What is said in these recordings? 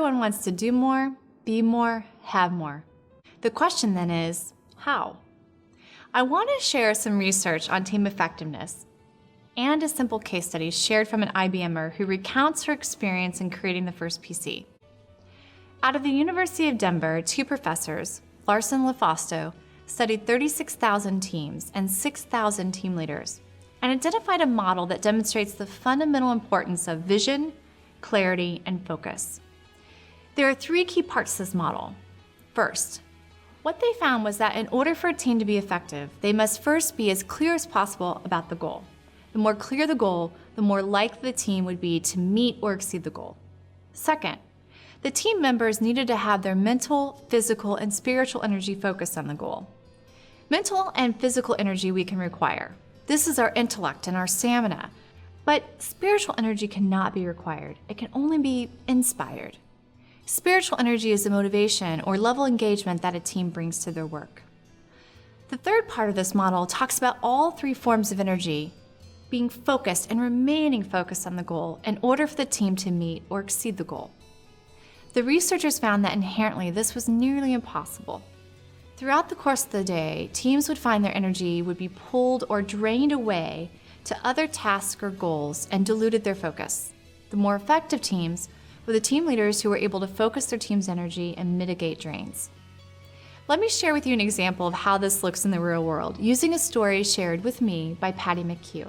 everyone wants to do more, be more, have more. The question then is, how? I want to share some research on team effectiveness and a simple case study shared from an IBMer who recounts her experience in creating the first PC. Out of the University of Denver, 2 professors, Larson and LaFausto, studied 36,000 teams and 6,000 team leaders and identified a model that demonstrates the fundamental importance of vision, clarity, and focus. There are 3 key parts to this model. First, what they found was that in order for a team to be effective, they must first be as clear as possible about the goal. The more clear the goal, the more likely the team would be to meet or exceed the goal. Second, the team members needed to have their mental, physical, and spiritual energy focused on the goal. Mental and physical energy we can require. This is our intellect and our stamina. But spiritual energy cannot be required. It can only be inspired. Spiritual energy is the motivation or level of engagement that a team brings to their work. The third part of this model talks about all 3 forms of energy being focused and remaining focused on the goal in order for the team to meet or exceed the goal. The researchers found that inherently this was nearly impossible. Throughout the course of the day, teams would find their energy would be pulled or drained away to other tasks or goals and diluted their focus. The more effective teams were the team leaders who were able to focus their team's energy and mitigate drains. Let me share with you an example of how this looks in the real world using a story shared with me by Patty McHugh.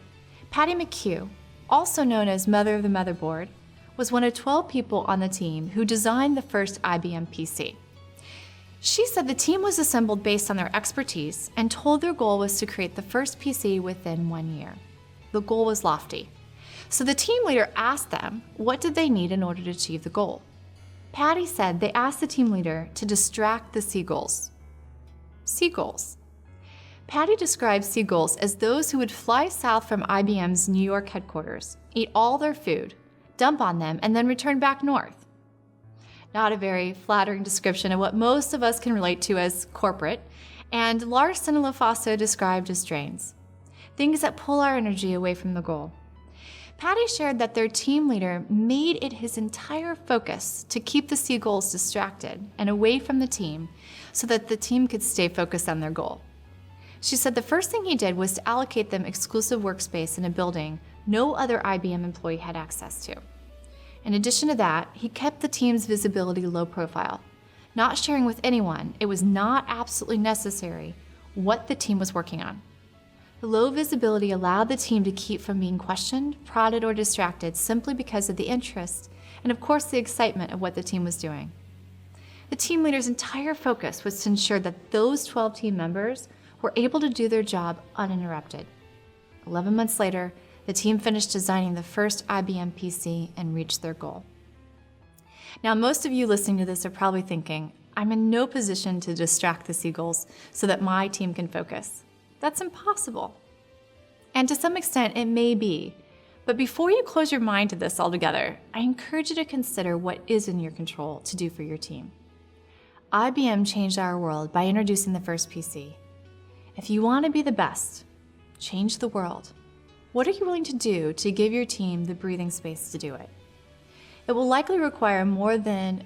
Patty McHugh, also known as Mother of the Motherboard, was one of 12 people on the team who designed the first IBM PC. She said the team was assembled based on their expertise and told their goal was to create the first PC within 1 year. The goal was lofty. So the team leader asked them what did they need in order to achieve the goal. Patty said they asked the team leader to distract the Seagulls. Seagulls. Patty described Seagulls as those who would fly south from IBM's New York headquarters, eat all their food, dump on them, and then return back north. Not a very flattering description of what most of us can relate to as corporate, and Larson and LaFausto described as drains. Things that pull our energy away from the goal. Patty shared that their team leader made it his entire focus to keep the Seagulls distracted and away from the team so that the team could stay focused on their goal. She said the first thing he did was to allocate them exclusive workspace in a building no other IBM employee had access to. In addition to that, he kept the team's visibility low profile, not sharing with anyone it was not absolutely necessary what the team was working on. The low visibility allowed the team to keep from being questioned, prodded, or distracted simply because of the interest and, of course, the excitement of what the team was doing. The team leader's entire focus was to ensure that those 12 team members were able to do their job uninterrupted. 11 months later, the team finished designing the first IBM PC and reached their goal. Now, most of you listening to this are probably thinking, I'm in no position to distract the Seagulls so that my team can focus. That's impossible. And to some extent, it may be. But before you close your mind to this altogether, I encourage you to consider what is in your control to do for your team. IBM changed our world by introducing the first PC. If you want to be the best, change the world. What are you willing to do to give your team the breathing space to do it? It will likely require more than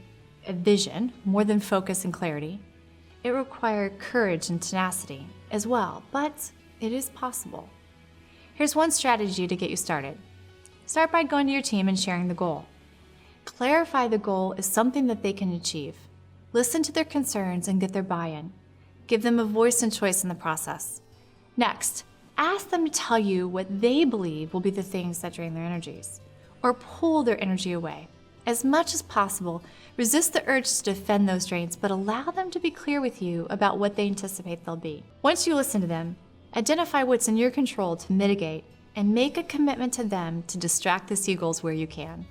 a vision, more than focus and clarity. It will require courage and tenacity as well, but it is possible. Here's one strategy to get you started. Start by going to your team and sharing the goal. Clarify the goal as something that they can achieve. Listen to their concerns and get their buy-in. Give them a voice and choice in the process. Next, ask them to tell you what they believe will be the things that drain their energies or pull their energy away. As much as possible, resist the urge to defend those drains, but allow them to be clear with you about what they anticipate they'll be. Once you listen to them, identify what's in your control to mitigate and make a commitment to them to distract the Seagulls where you can.